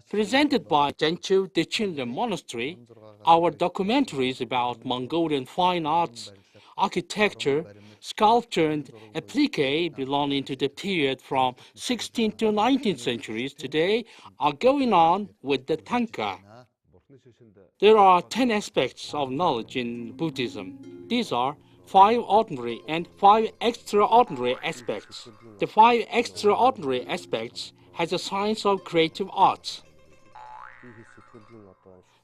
Presented by Jenchu Dechinle Monastery, our documentaries about Mongolian fine arts, architecture, sculpture, and applique belonging to the period from 16th to 19th centuries today are going on with the THANGKA. There are 10 aspects of knowledge in Buddhism. These are 5 ordinary and 5 extraordinary aspects. The 5 extraordinary aspects has a science of creative arts.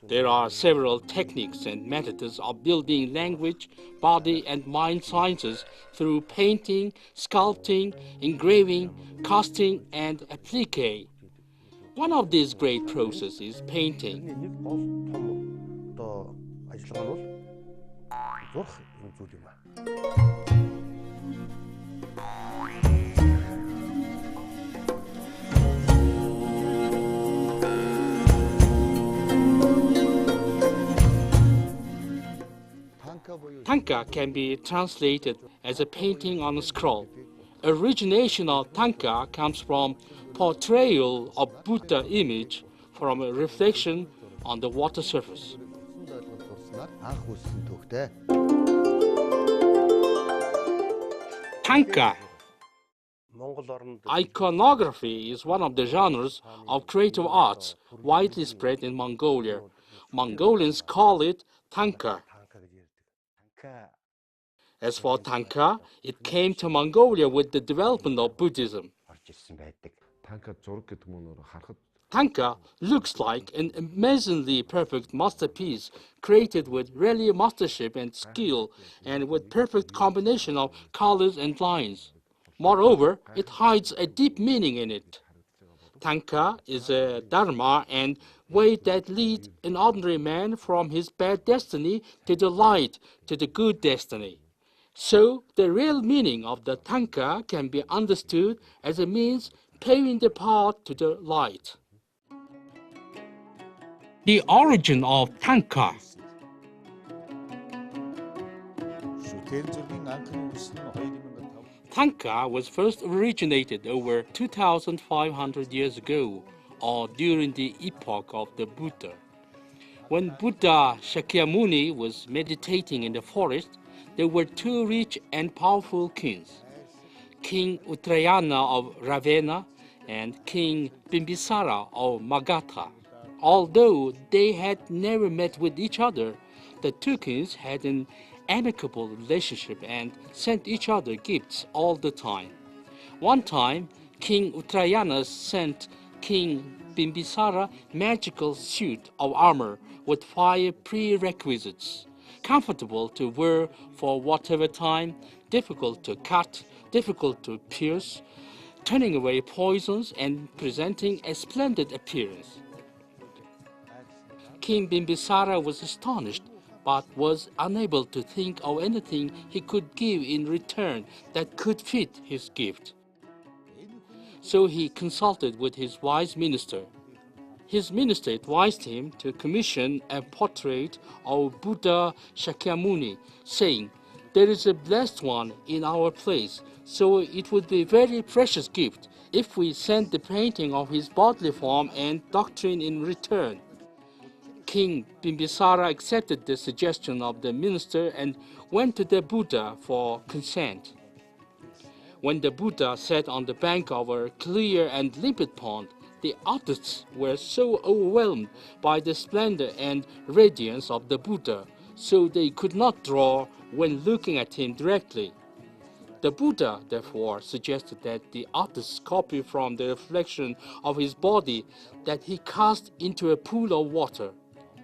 There are several techniques and methods of building language, body and mind sciences through painting, sculpting, engraving, casting, and applique. One of these great processes is painting. THANGKA can be translated as a painting on a scroll. Origination of THANGKA comes from portrayal of Buddha image from a reflection on the water surface. THANGKA. Iconography is one of the genres of creative arts widely spread in Mongolia. Mongolians call it THANGKA. As for THANGKA, it came to Mongolia with the development of Buddhism. THANGKA looks like an amazingly perfect masterpiece created with really mastership and skill and with perfect combination of colors and lines. Moreover, it hides a deep meaning in it. THANGKA is a dharma and way that leads an ordinary man from his bad destiny to the light, to the good destiny. So, the real meaning of the THANGKA can be understood as a means paving the path to the light. The origin of THANGKA. THANGKA was first originated over 2,500 years ago, or during the epoch of the Buddha. When Buddha Shakyamuni was meditating in the forest, there were 2 rich and powerful kings, King Uttarayana of Ravenna and King Bimbisara of Magadha. Although they had never met with each other, the 2 kings had an amicable relationship and sent each other gifts all the time. One time, King Uttarayana sent King Bimbisara magical suit of armor with 5 prerequisites: comfortable to wear for whatever time, difficult to cut, difficult to pierce, turning away poisons, and presenting a splendid appearance. King Bimbisara was astonished, but was unable to think of anything he could give in return that could fit his gift. So he consulted with his wise minister. His minister advised him to commission a portrait of Buddha Shakyamuni, saying, "There is a blessed one in our place, so it would be a very precious gift if we sent the painting of his bodily form and doctrine in return." King Bimbisara accepted the suggestion of the minister and went to the Buddha for consent. When the Buddha sat on the bank of a clear and limpid pond, the artists were so overwhelmed by the splendor and radiance of the Buddha, so they could not draw when looking at him directly. The Buddha, therefore, suggested that the artists copy from the reflection of his body that he cast into a pool of water.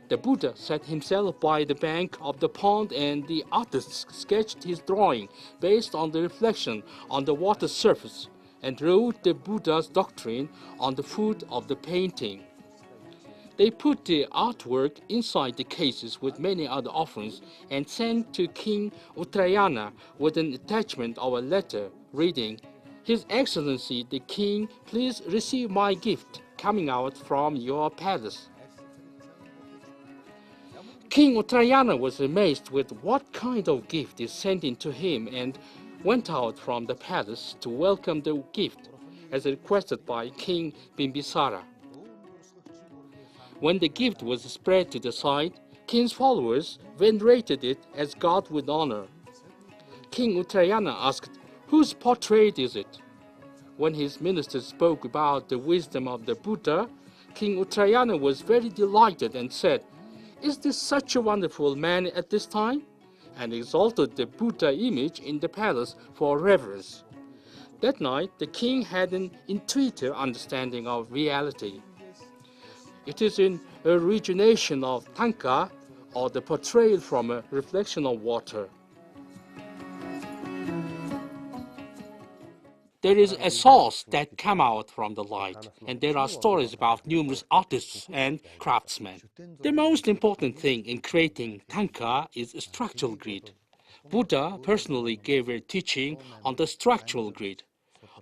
The Buddha sat himself by the bank of the pond and the artist sketched his drawing based on the reflection on the water surface and wrote the Buddha's doctrine on the foot of the painting. They put the artwork inside the cases with many other offerings and sent to King Uttarayana with an attachment of a letter reading, "His Excellency the King, please receive my gift coming out from your palace." King Uttarayana was amazed with what kind of gift is sent in to him and went out from the palace to welcome the gift. as requested by King Bimbisara. When the gift was spread to the sight, King's followers venerated it as God would honor. King Uttarayana asked, "Whose portrait is it?" When his ministers spoke about the wisdom of the Buddha, King Uttarayana was very delighted and said, "Is this such a wonderful man at this time?" and exalted the Buddha image in the palace for reverence. That night, the king had an intuitive understanding of reality. It is an origination of THANGKA, or the portrayal from a reflection of water. There is a source that comes out from the light, and there are stories about numerous artists and craftsmen. The most important thing in creating THANGKA is structural grid. Buddha personally gave a teaching on the structural grid.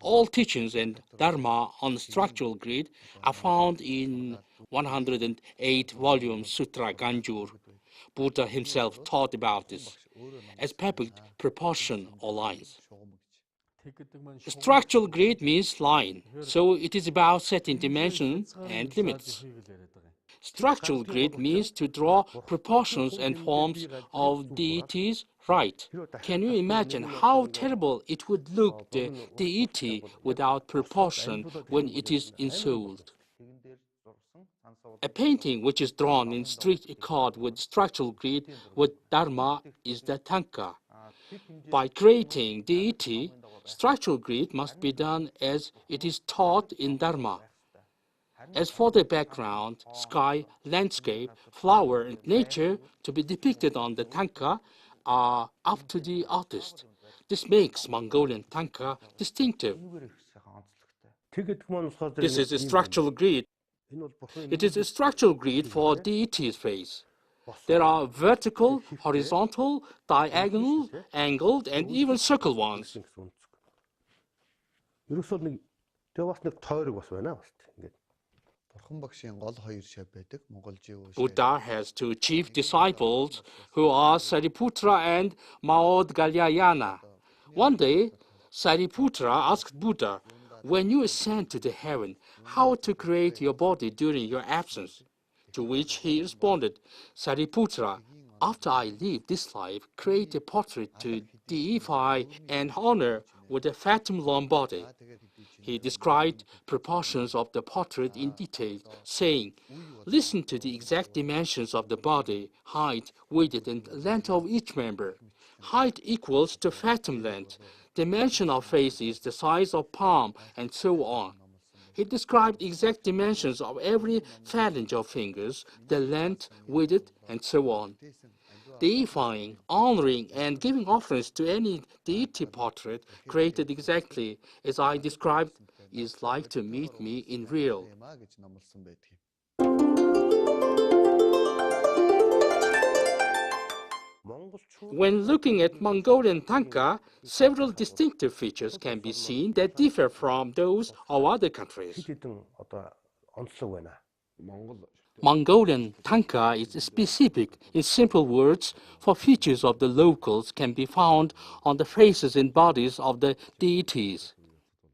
All teachings and dharma on structural grid are found in 108-volume Sutra Ganjur. Buddha himself taught about this as perfect proportion or lines. Structural grid means line, so it is about setting dimensions and limits. Structural grid means to draw proportions and forms of deities right. Can you imagine how terrible it would look, the deity without proportion, when it is ensouled? A painting which is drawn in strict accord with structural grid with dharma is the THANGKA. By creating deity, structural grid must be done as it is taught in dharma. As for the background, sky, landscape, flower, and nature to be depicted on the THANGKA are up to the artist. This makes Mongolian THANGKA distinctive. This is a structural grid. It is a structural grid for deity's face. There are vertical, horizontal, diagonal, angled, and even circle ones. Buddha has two chief disciples who are Sariputra and Maodgalyayana. One day, Sariputra asked Buddha, "When you ascend to the heaven, how to create your body during your absence?" To which he responded, "Sariputra, after I leave this life, create a portrait to deify and honor with a fathom-long body." He described proportions of the portrait in detail, saying, "Listen to the exact dimensions of the body, height, width, and length of each member. Height equals to fathom length. Dimension of face is the size of palm, and so on." He described exact dimensions of every phalange of fingers, the length, width, and so on. Deifying, honoring, and giving offerings to any deity portrait created exactly as I described is like to meet me in real. When looking at Mongolian THANGKA, several distinctive features can be seen that differ from those of other countries. Mongolian THANGKA is specific in simple words, for features of the locals can be found on the faces and bodies of the deities.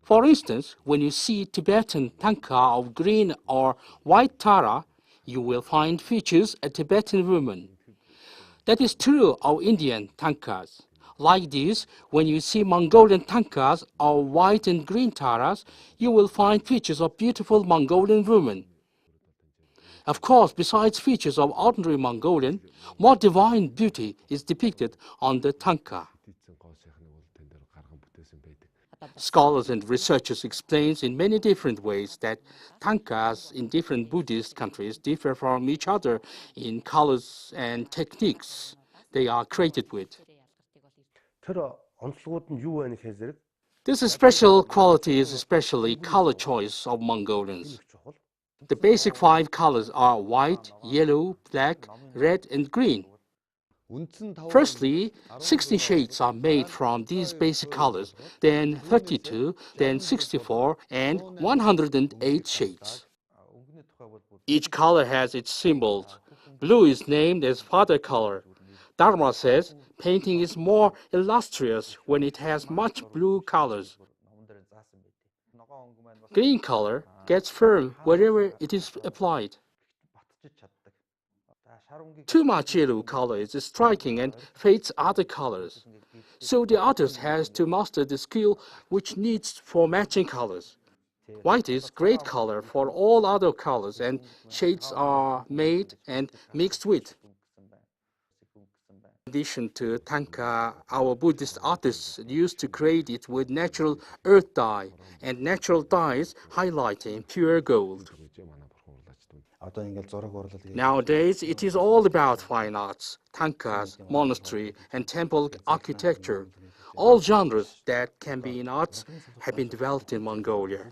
For instance, when you see Tibetan THANGKA of green or white Tara, you will find features a Tibetan woman. That is true of Indian THANGKAs. Like this, when you see Mongolian THANGKAs of white and green Taras, you will find features of beautiful Mongolian women. Of course, besides features of ordinary Mongolian, more divine beauty is depicted on the THANGKA. Scholars and researchers explain in many different ways that THANGKAs in different Buddhist countries differ from each other in colors and techniques they are created with. This special quality is especially color choice of Mongolians. The basic 5 colors are white, yellow, black, red, and green. Firstly, 16 shades are made from these basic colors, then 32, then 64, and 108 shades. Each color has its symbols. Blue is named as father color. Dharma says painting is more illustrious when it has much blue colors. Green color gets firm wherever it is applied. Too much yellow color is striking and fades other colors. So the artist has to master the skill which needs for matching colors. White is great color for all other colors, and shades are made and mixed with. In addition to THANGKA, our Buddhist artists used to create it with natural earth dye and natural dyes highlighting pure gold. Nowadays, it is all about fine arts, THANGKAs, monastery, and temple architecture. All genres that can be in arts have been developed in Mongolia.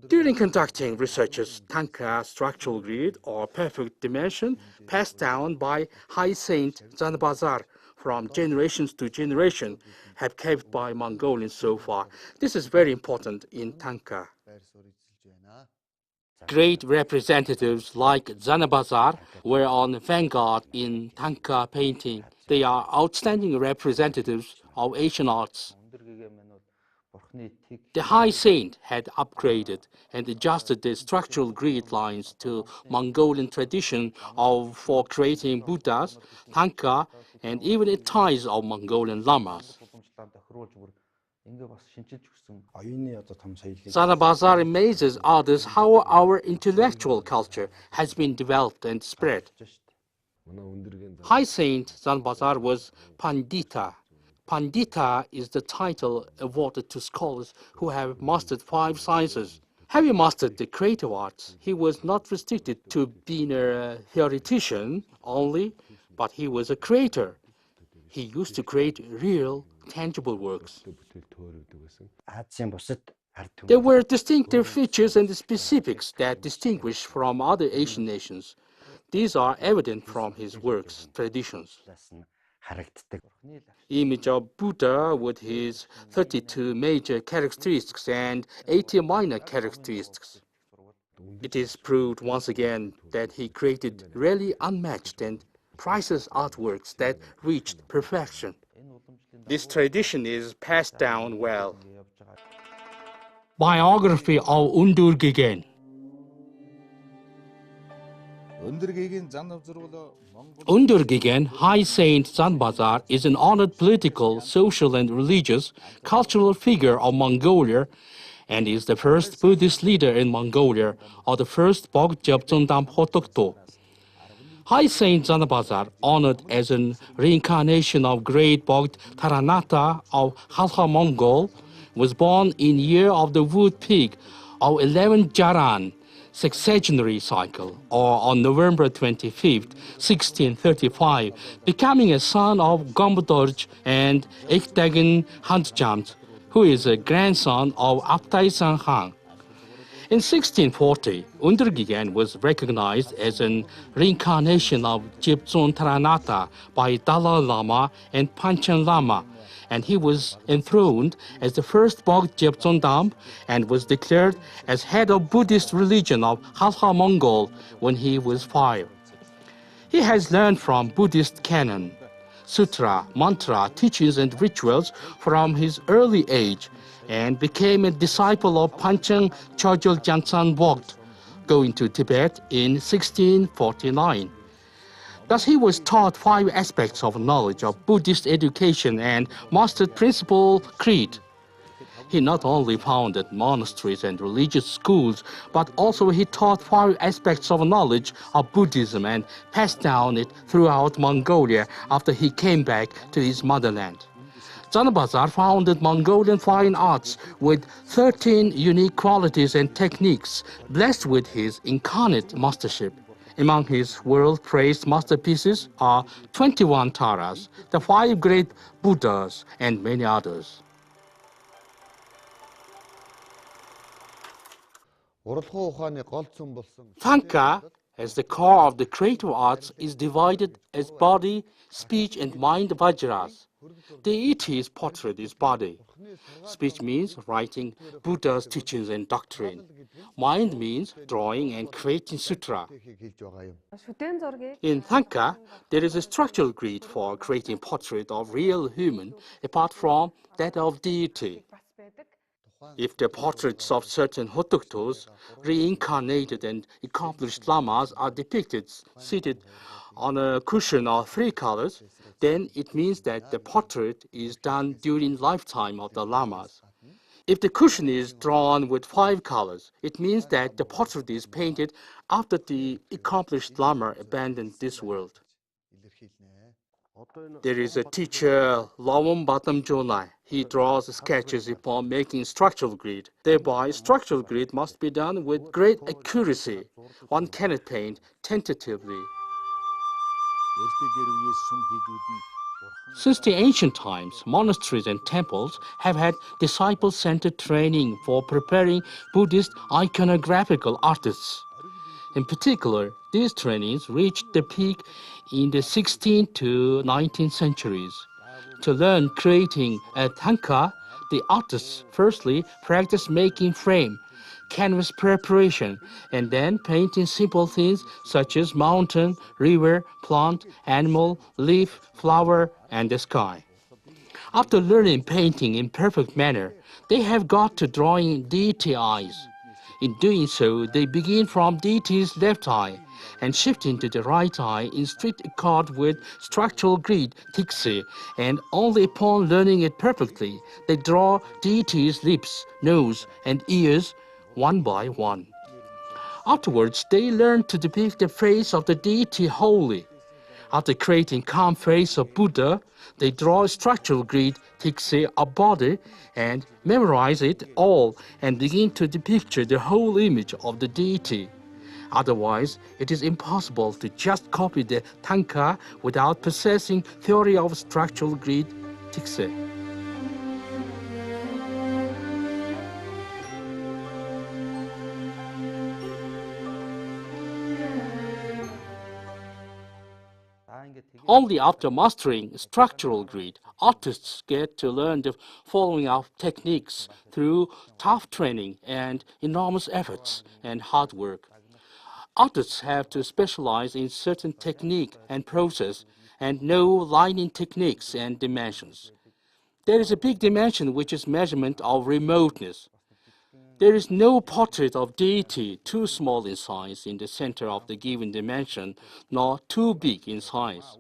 During conducting researches, THANGKA structural grid or perfect dimension passed down by High Saint Zanabazar from generations to generation have kept by Mongolians so far. This is very important in THANGKA. Great representatives like Zanabazar were on vanguard in THANGKA painting. They are outstanding representatives of Asian arts. The High Saint had upgraded and adjusted the structural grid lines to Mongolian tradition for creating Buddhas, THANGKA, and even the ties of Mongolian lamas. Zanabazar amazes others how our intellectual culture has been developed and spread. High Saint Zanabazar was Pandita. Pandita is the title awarded to scholars who have mastered 5 sciences. Having mastered the creative arts, he was not restricted to being a theoretician only, but he was a creator. He used to create real, tangible works. There were distinctive features and specifics that distinguish from other Asian nations. These are evident from his works, traditions. Image of Buddha with his 32 major characteristics and 80 minor characteristics. It is proved once again that he created really unmatched and priceless artworks that reached perfection. This tradition is passed down well. Biography of Undurgigen. Undurgigen, High Saint Zanabazar, is an honored political, social, and religious, cultural figure of Mongolia and is the first Buddhist leader in Mongolia, or the first Bog Jebtsundam Hotokto. High Saint Zanabazar, honored as an reincarnation of great Bogd Taranata of Halha Mongol, was born in year of the wood pig of 11 Jaran, sexagenary cycle, or on November 25, 1635, becoming a son of Gombodorj and Ekdagan Handjamt, who is a grandson of Aptai Sanghang. In 1640, Undurgigen was recognized as an reincarnation of Jebtsun Taranata by Dalai Lama and Panchen Lama, and he was enthroned as the first Bog Jebtsundam and was declared as head of Buddhist religion of Halha Mongol when he was 5. He has learned from Buddhist canon, sutra, mantra, teachings, and rituals from his early age, and became a disciple of Panchen Chogyal Gyaltsen Bogd, going to Tibet in 1649. Thus he was taught 5 aspects of knowledge of Buddhist education and mastered principal creed. He not only founded monasteries and religious schools, but also he taught 5 aspects of knowledge of Buddhism and passed down it throughout Mongolia after he came back to his motherland. Zanabazar founded Mongolian fine arts with 13 unique qualities and techniques, blessed with his incarnate mastership. Among his world-praised masterpieces are 21 Taras, the 5 great Buddhas, and many others. THANGKA as the core of the creative arts is divided as body, speech, and mind vajras. Deity's portrait is body. Speech means writing Buddha's teachings and doctrine. Mind means drawing and creating sutra. In THANGKA, there is a structural grid for creating portrait of real human apart from that of deity. If the portraits of certain Hotuktos, reincarnated and accomplished lamas are depicted seated on a cushion of 3 colors, then it means that the portrait is done during lifetime of the lamas. If the cushion is drawn with 5 colors, it means that the portrait is painted after the accomplished lama abandoned this world. There is a teacher, Lawam Batam Jonai. He draws sketches upon making structural grid. Thereby, structural grid must be done with great accuracy. One cannot paint tentatively. Since the ancient times, monasteries and temples have had disciple-centered training for preparing Buddhist iconographical artists. In particular, these trainings reached the peak in the 16th to 19th centuries. To learn creating a THANGKA, the artists firstly practice making frame, canvas preparation, and then painting simple things such as mountain, river, plant, animal, leaf, flower, and the sky. After learning painting in perfect manner, they have got to drawing deity eyes. In doing so, they begin from deity's left eye and shift into the right eye in strict accord with structural grid, THANKKA, and only upon learning it perfectly, they draw deity's lips, nose, and ears one by one. Afterwards, they learn to depict the face of the deity wholly. After creating calm face of Buddha, they draw a structural grid, THANKKA, a body, and memorize it all and begin to depict the whole image of the deity. Otherwise, it is impossible to just copy the THANKKA without possessing theory of structural grid, THANKKA. Only after mastering structural grid, artists get to learn the following of techniques through tough training and enormous efforts and hard work. Artists have to specialize in certain technique and process and know lining techniques and dimensions. There is a big dimension which is measurement of remoteness. There is no portrait of deity too small in size in the center of the given dimension, nor too big in size.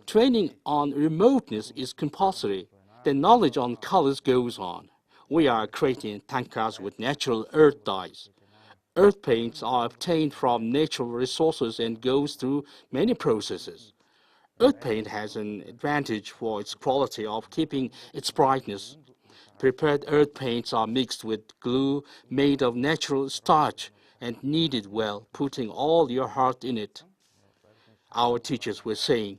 Training on remoteness is compulsory. The knowledge on colors goes on. We are creating THANGKKAs with natural earth dyes. Earth paints are obtained from natural resources and goes through many processes. Earth paint has an advantage for its quality of keeping its brightness. Prepared earth paints are mixed with glue made of natural starch and kneaded well, putting all your heart in it. Our teachers were saying,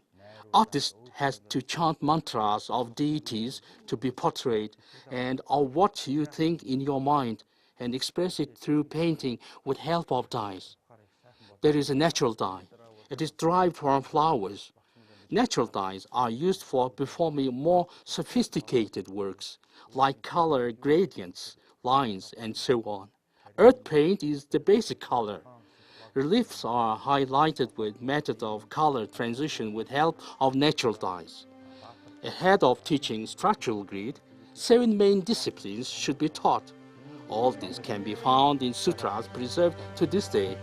artists has to chant mantras of deities to be portrayed and of what you think in your mind and express it through painting with help of dyes. There is a natural dye. It is derived from flowers. Natural dyes are used for performing more sophisticated works, like color gradients, lines, and so on. Earth paint is the basic color. Reliefs are highlighted with method of color transition with help of natural dyes. Ahead of teaching structural grid, 7 main disciplines should be taught. All this can be found in sutras preserved to this day.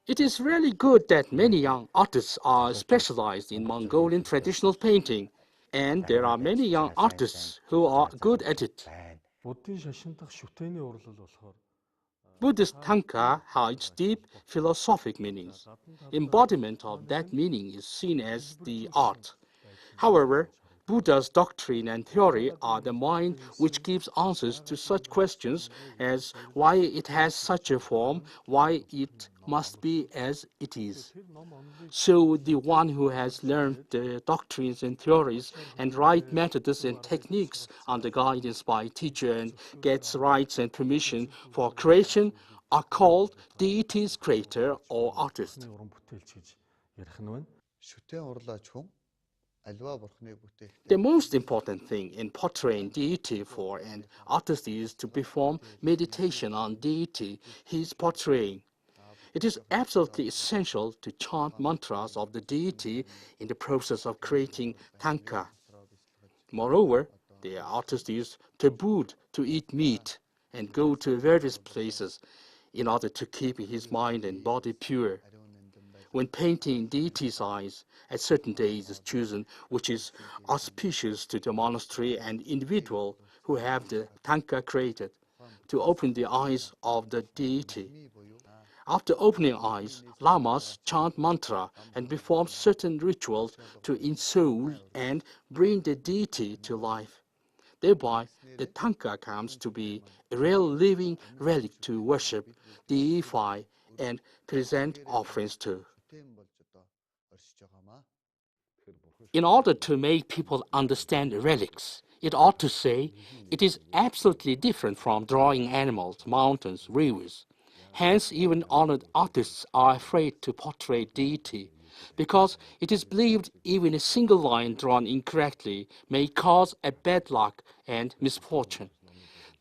It is really good that many young artists are specialized in Mongolian traditional painting, and there are many young artists who are good at it. Buddhist THANGKA hides deep philosophic meanings. Embodiment of that meaning is seen as the art. However, Buddha's doctrine and theory are the mind which gives answers to such questions as why it has such a form, why it must be as it is. So the one who has learned the doctrines and theories and right methods and techniques under guidance by teacher and gets rights and permission for creation are called deity's creator or artist. The most important thing in portraying deity for an artist is to perform meditation on deity he is portraying. It is absolutely essential to chant mantras of the deity in the process of creating THANGKA. Moreover, the artist is tabooed to eat meat and go to various places in order to keep his mind and body pure. When painting deity's eyes, a certain day is chosen which is auspicious to the monastery and individual who have the THANGKA created to open the eyes of the deity. After opening eyes, lamas chant mantra and perform certain rituals to ensoul and bring the deity to life. Thereby, the THANGKA comes to be a real living relic to worship, deify, and present offerings to. In order to make people understand relics, it ought to say it is absolutely different from drawing animals, mountains, rivers. Hence, even honored artists are afraid to portray deity, because it is believed even a single line drawn incorrectly may cause a bad luck and misfortune.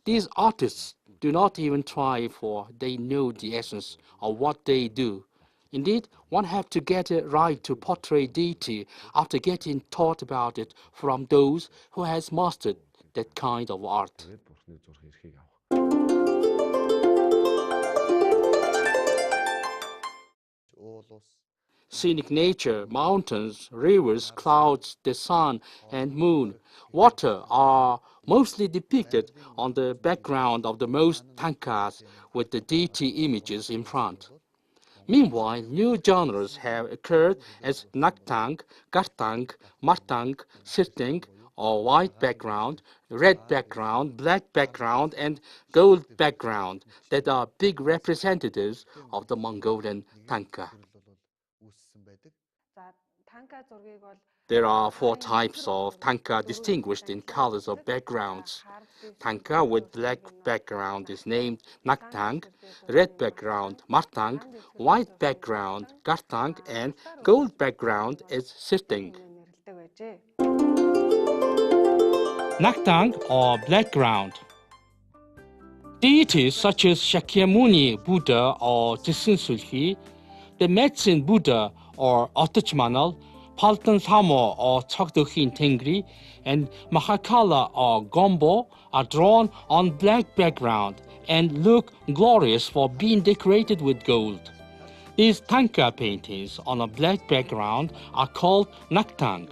These artists do not even try, for they know the essence of what they do. Indeed, one has to get it right to portray deity after getting taught about it from those who has mastered that kind of art. Scenic nature, mountains, rivers, clouds, the sun and moon, water are mostly depicted on the background of the most THANGKAs with the deity images in front. Meanwhile, new genres have occurred as Naktang, Gartang, Martang, Sirtang, or white background, red background, black background, and gold background that are big representatives of the Mongolian THANGKA. There are four types of THANGKA distinguished in colors of backgrounds. THANGKA with black background is named Naktang, red background Martang, white background Gartang, and gold background is Sirtang. Naktang or background. Deities such as Shakyamuni Buddha or Jisinsulhi, the medicine Buddha or Otachmanal, Paltan Thamo or Chokdokhin Tengri, and Mahakala or Gombo are drawn on black background and look glorious for being decorated with gold. These THANGKA paintings on a black background are called Naktang.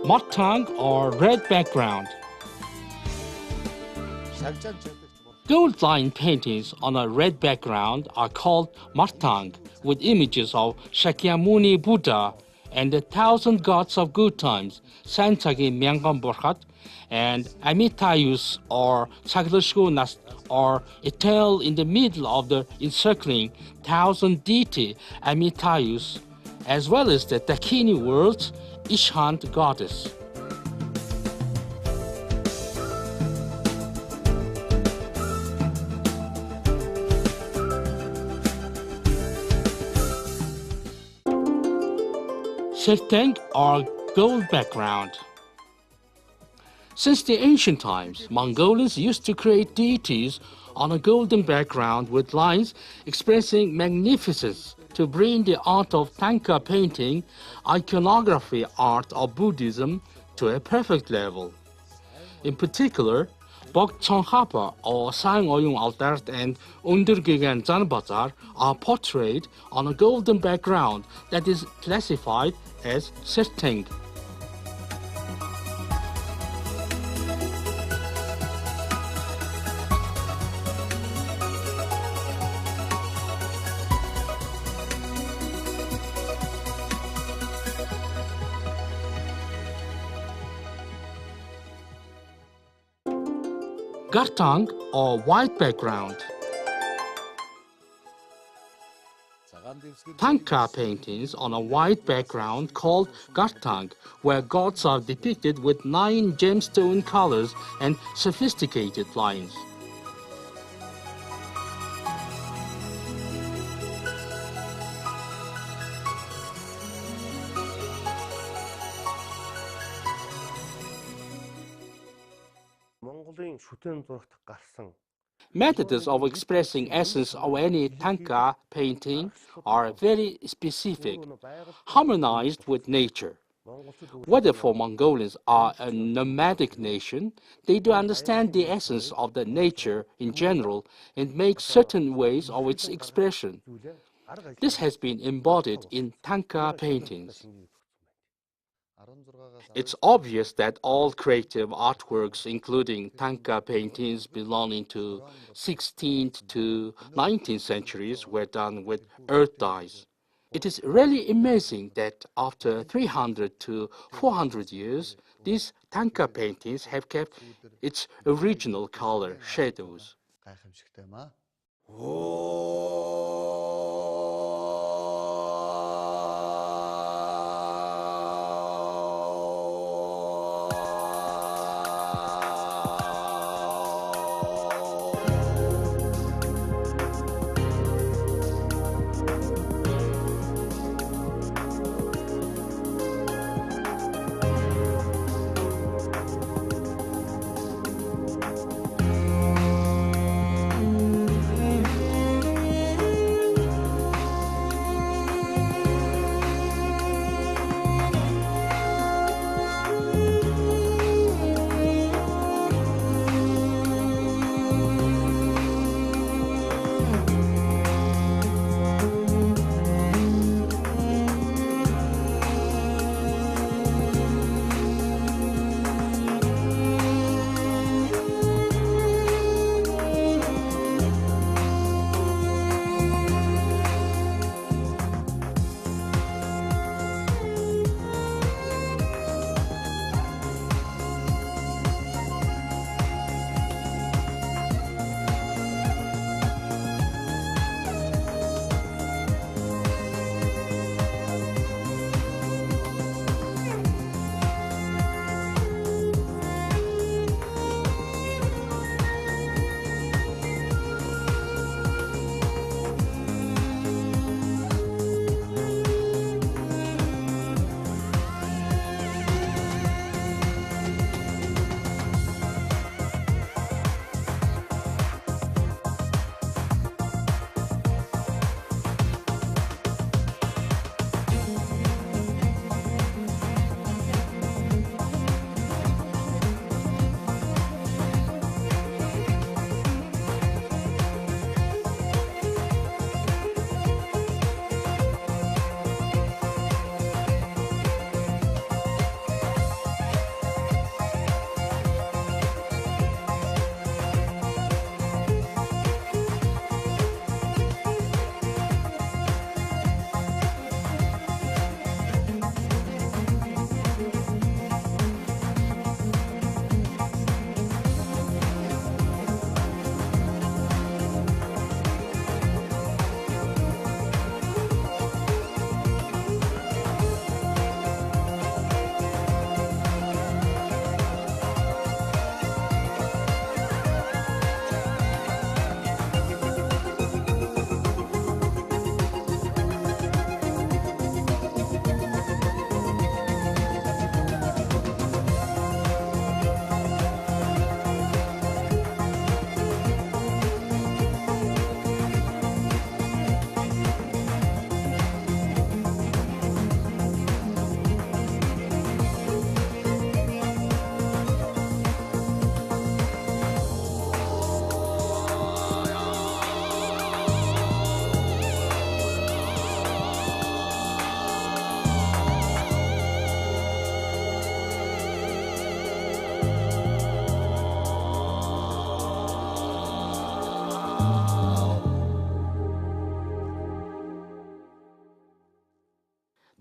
Martang or red background. Gold line paintings on a red background are called Martang, with images of Shakyamuni Buddha and the 1,000 gods of good times, Sanchagi Myangam and Amitayus or Chaglashgunas, or a tail in the middle of the encircling 1,000 deity Amitayus, as well as the Dakini world's Ishant goddess. Sirtang or gold background. Since the ancient times, Mongolians used to create deities on a golden background with lines expressing magnificence to bring the art of THANGKA painting, iconography art of Buddhism, to a perfect level. In particular, Bok Chonghapa or Sang Oyung Altart and Undergegan Zanbazar are portrayed on a golden background that is classified as Serteng. Gartang or white background. THANGKA paintings on a white background called Gartang, where gods are depicted with 9 gemstone colors and sophisticated lines. Methods of expressing essence of any THANGKA painting are very specific, harmonized with nature. Whether for Mongolians are a nomadic nation, they do understand the essence of the nature in general and make certain ways of its expression. This has been embodied in THANGKA paintings. It's obvious that all creative artworks, including THANGKA paintings belonging to 16th to 19th centuries, were done with earth dyes. It is really amazing that after 300 to 400 years, these THANGKA paintings have kept its original color shadows.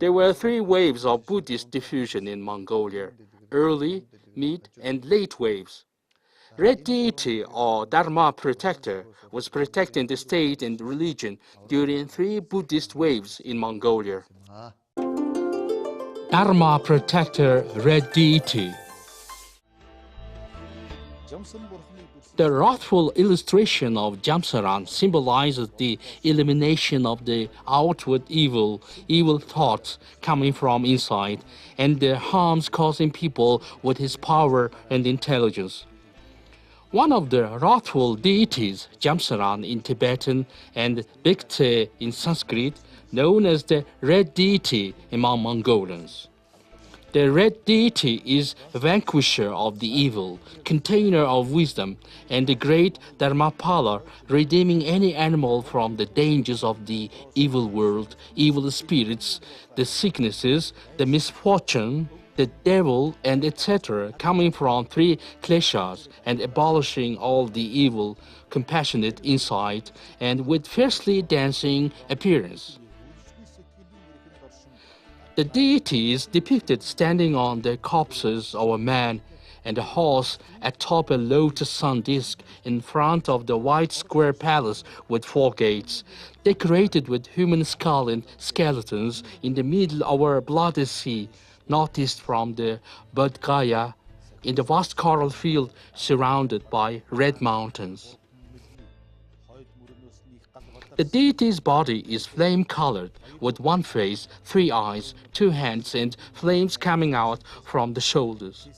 There were three waves of Buddhist diffusion in Mongolia: early, mid, and late waves. Red deity or Dharma protector was protecting the state and religion during three Buddhist waves in Mongolia. Dharma protector, red deity. The wrathful illustration of Jamsaran symbolizes the elimination of the outward evil thoughts coming from inside, and the harms causing people with his power and intelligence. One of the wrathful deities, Jamsaran in Tibetan and Bikte in Sanskrit, known as the red deity among Mongolians. The red deity is vanquisher of the evil, container of wisdom, and the great Dharmapala, redeeming any animal from the dangers of the evil world, evil spirits, the sicknesses, the misfortune, the devil, and etc., coming from three kleshas, and abolishing all the evil, compassionate insight, and with fiercely dancing appearance. The deity is depicted standing on the corpses of a man and a horse atop a lotus sun disk in front of the white square palace with four gates, decorated with human skull and skeletons in the middle of a bloody sea, northeast from the Bodh Gaya, in the vast coral field surrounded by red mountains. The deity's body is flame-colored, with one face, three eyes, two hands, and flames coming out from the shoulders.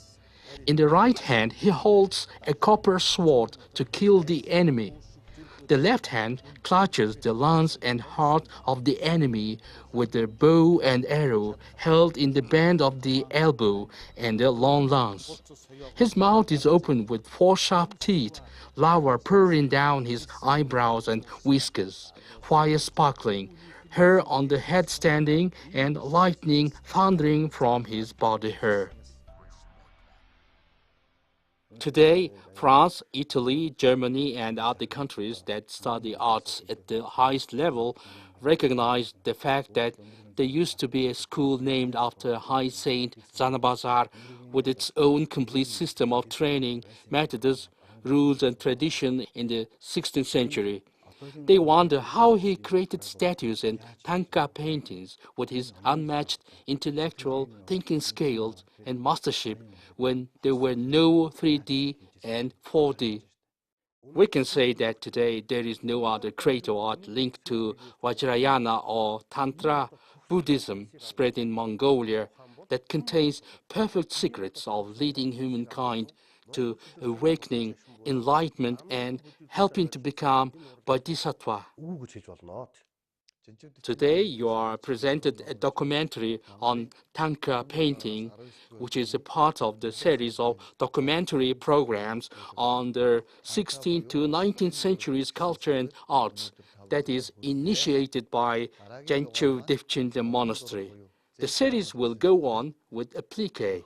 In the right hand, he holds a copper sword to kill the enemy. The left hand clutches the lance and heart of the enemy with the bow and arrow held in the band of the elbow and the long lance. His mouth is open with four sharp teeth, lava pouring down his eyebrows and whiskers, fire sparkling, hair on the head standing, and lightning thundering from his body hair. Today, France, Italy, Germany, and other countries that study arts at the highest level recognize the fact that there used to be a school named after High Saint Zanabazar with its own complete system of training, methods, rules, and tradition in the 16th century. They wonder how he created statues and THANGKA paintings with his unmatched intellectual thinking skills and mastership when there were no 3D and 4D. We can say that today there is no other creative art linked to Vajrayana or Tantra Buddhism spread in Mongolia that contains perfect secrets of leading humankind to awakening, enlightenment, and helping to become bodhisattva. Today, you are presented a documentary on THANGKA painting, which is a part of the series of documentary programs on the 16th to 19th centuries culture and arts that is initiated by Jenchu Devchinten Monastery. The series will go on with applique.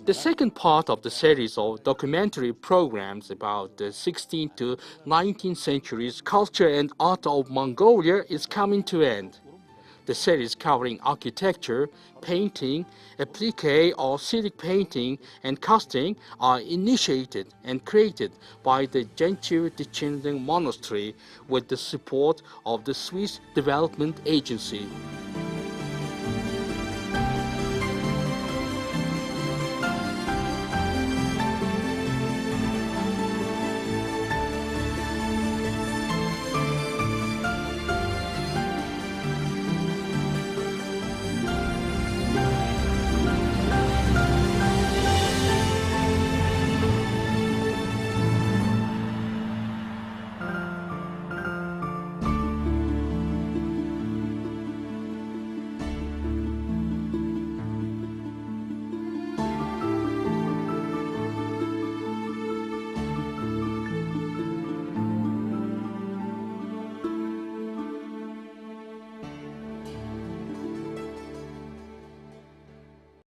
The second part of the series of documentary programs about the 16th to 19th centuries culture and art of Mongolia is coming to end. The series covering architecture, painting, applique or Civic painting, and casting are initiated and created by the Jenchu Devchinten Monastery with the support of the Swiss Development Agency.